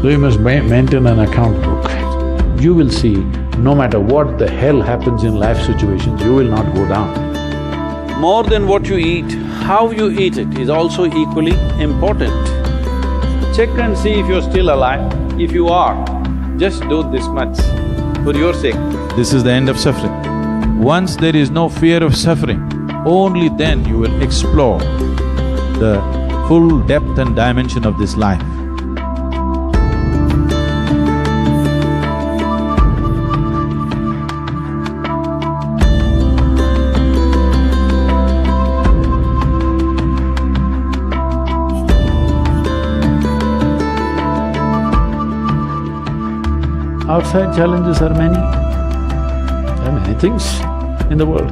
So you must maintain an account book. You will see, no matter what the hell happens in life situations, you will not go down. More than what you eat, how you eat it is also equally important. Check and see if you're still alive. If you are, just do this much for your sake. This is the end of suffering. Once there is no fear of suffering, only then you will explore the full depth and dimension of this life. Outside challenges are many. There are many things in the world.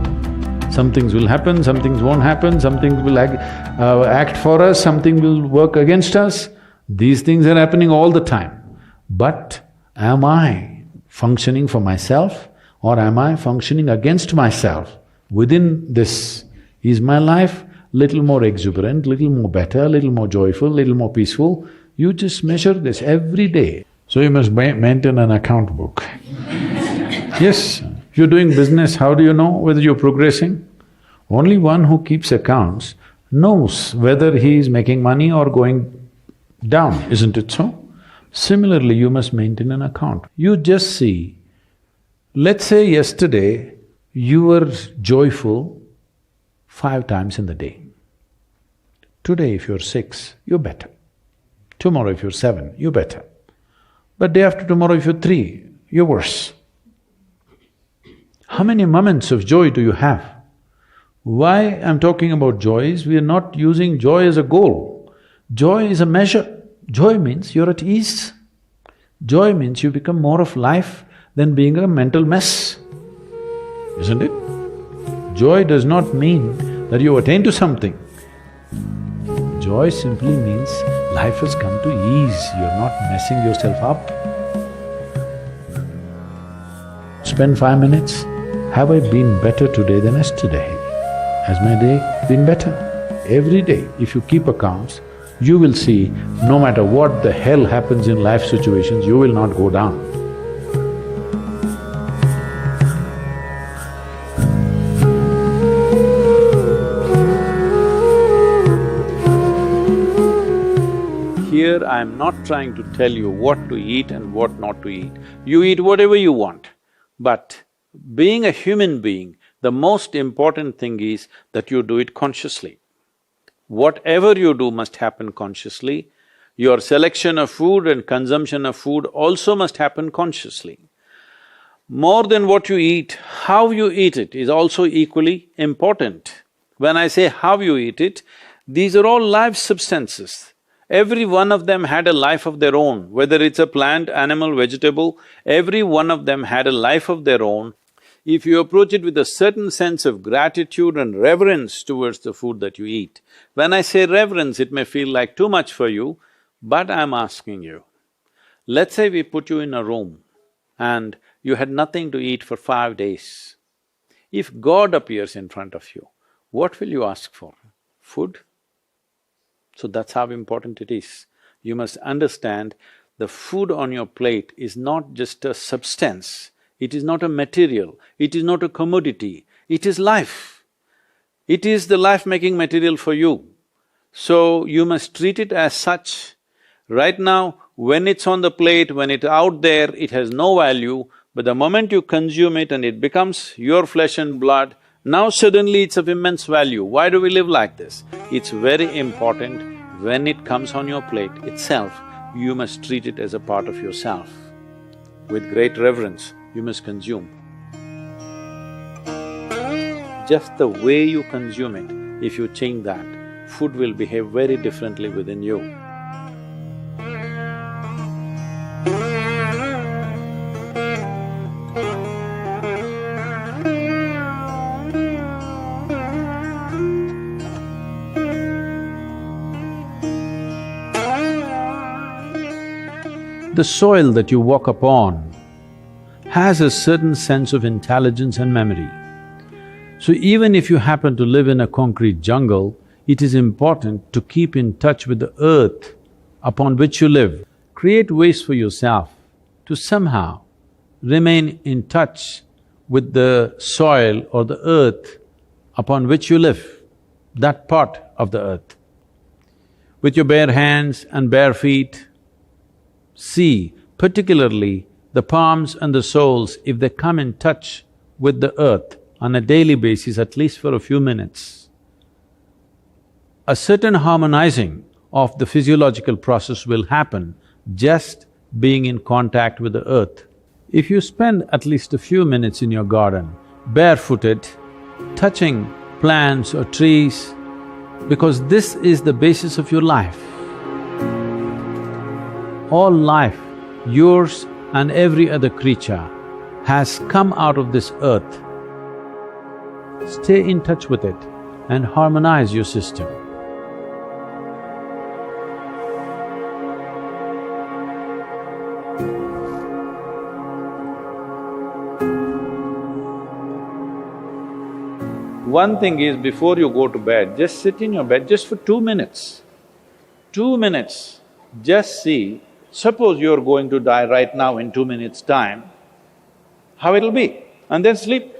Some things will happen, some things won't happen, some things will act for us, something will work against us. These things are happening all the time. But am I functioning for myself or am I functioning against myself? Within this, is my life little more exuberant, little more better, little more joyful, little more peaceful? You just measure this every day. So you must maintain an account book. Yes, if you're doing business, how do you know whether you're progressing? Only one who keeps accounts knows whether he is making money or going down, isn't it so? Similarly, you must maintain an account. You just see, let's say yesterday you were joyful 5 times in the day. Today if you're 6, you're better. Tomorrow if you're 7, you're better. But day after tomorrow if you're 3, you're worse. How many moments of joy do you have? Why I'm talking about joy is we are not using joy as a goal. Joy is a measure. Joy means you're at ease. Joy means you become more of life than being a mental mess, isn't it? Joy does not mean that you attain to something. Joy simply means life has come to ease, you're not messing yourself up. Spend 5 minutes, have I been better today than yesterday? Has my day been better? Every day, if you keep accounts, you will see, no matter what the hell happens in life situations, you will not go down. Here I'm not trying to tell you what to eat and what not to eat. You eat whatever you want. But being a human being, the most important thing is that you do it consciously. Whatever you do must happen consciously. Your selection of food and consumption of food also must happen consciously. More than what you eat, how you eat it is also equally important. When I say how you eat it, these are all live substances. Every one of them had a life of their own, whether it's a plant, animal, vegetable, every one of them had a life of their own. If you approach it with a certain sense of gratitude and reverence towards the food that you eat, when I say reverence, it may feel like too much for you, but I'm asking you, let's say we put you in a room and you had nothing to eat for 5 days. If God appears in front of you, what will you ask for? Food? So that's how important it is. You must understand the food on your plate is not just a substance, it is not a material, it is not a commodity, it is life. It is the life-making material for you. So you must treat it as such. Right now, when it's on the plate, when it's out there, it has no value, but the moment you consume it and it becomes your flesh and blood, now suddenly it's of immense value. Why do we live like this? It's very important, when it comes on your plate itself, you must treat it as a part of yourself. With great reverence, you must consume. Just the way you consume it, if you change that, food will behave very differently within you. The soil that you walk upon has a certain sense of intelligence and memory. So even if you happen to live in a concrete jungle, it is important to keep in touch with the earth upon which you live. create ways for yourself to somehow remain in touch with the soil or the earth upon which you live, that part of the earth. With your bare hands and bare feet, see particularly the palms and the soles, if they come in touch with the earth on a daily basis, at least for a few minutes, a certain harmonizing of the physiological process will happen just being in contact with the earth. If you spend at least a few minutes in your garden, barefooted, touching plants or trees, because this is the basis of your life. All life, yours and every other creature, has come out of this earth. Stay in touch with it and harmonize your system. One thing is, before you go to bed, just sit in your bed just for 2 minutes. 2 minutes, just see, suppose you're going to die right now in 2 minutes' time, how it'll be, and then sleep.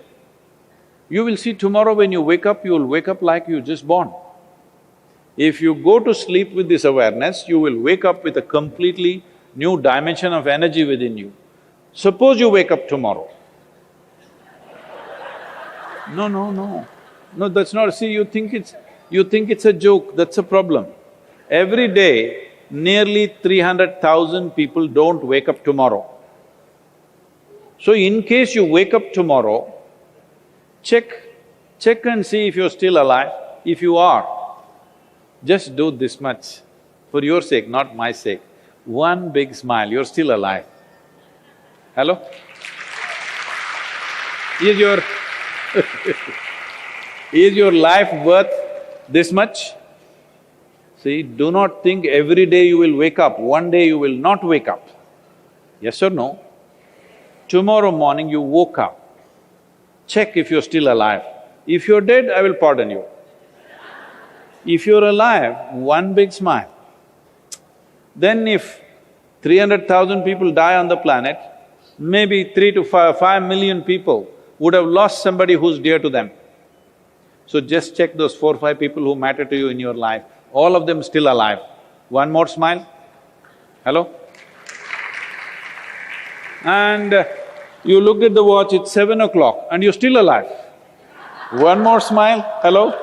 You will see tomorrow when you wake up, you'll wake up like you just born. If you go to sleep with this awareness, you will wake up with a completely new dimension of energy within you. Suppose you wake up tomorrow. No, that's not… See, you think it's a joke, that's a problem. Every day, nearly 300,000 people don't wake up tomorrow. So in case you wake up tomorrow, check and see if you're still alive. If you are, just do this much, for your sake, not my sake. One big smile, you're still alive. Hello? Is your life worth this much? See, do not think every day you will wake up, one day you will not wake up. Yes or no? Tomorrow morning you woke up, check if you're still alive. If you're dead, I will pardon you. If you're alive, one big smile. Then if 300,000 people die on the planet, maybe 3 to 5 million people would have lost somebody who's dear to them. So just check those 4 or 5 people who matter to you in your life, all of them still alive. One more smile. Hello? And you looked at the watch, it's 7 o'clock and you're still alive. One more smile. Hello?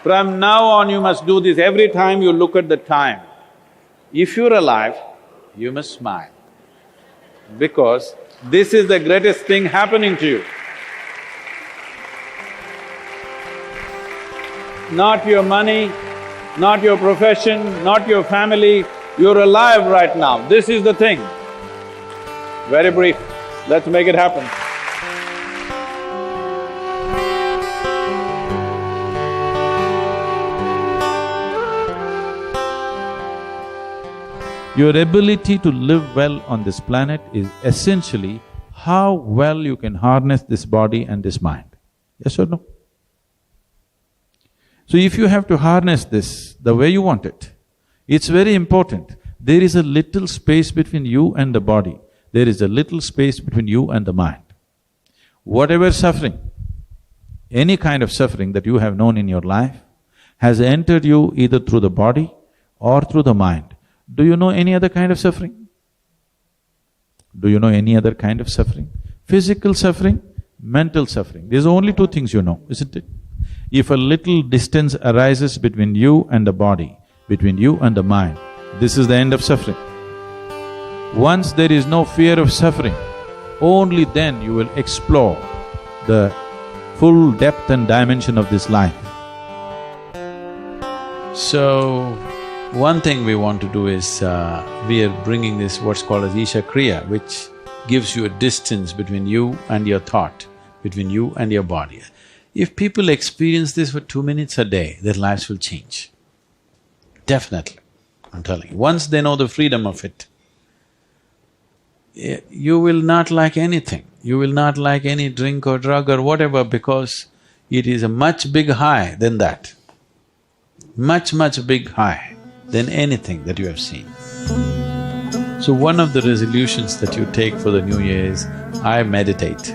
From now on you must do this every time you look at the time. If you're alive, you must smile, because this is the greatest thing happening to you. Not your money, not your profession, not your family, you're alive right now, this is the thing. Very brief, let's make it happen. Your ability to live well on this planet is essentially how well you can harness this body and this mind. Yes or no? So if you have to harness this the way you want it, it's very important. There is a little space between you and the body. There is a little space between you and the mind. Whatever suffering, any kind of suffering that you have known in your life has entered you either through the body or through the mind. Do you know any other kind of suffering? Do you know any other kind of suffering? Physical suffering, mental suffering. There's only 2 things you know, isn't it? If a little distance arises between you and the body, between you and the mind, this is the end of suffering. Once there is no fear of suffering, only then you will explore the full depth and dimension of this life. So, one thing we want to do is, we are bringing this what's called as Isha Kriya, which gives you a distance between you and your thought, between you and your body. If people experience this for 2 minutes a day, their lives will change. Definitely, I'm telling you. Once they know the freedom of it, you will not like anything. You will not like any drink or drug or whatever, because it is a much big high than that. Much big high than anything that you have seen. So one of the resolutions that you take for the new year is, I meditate.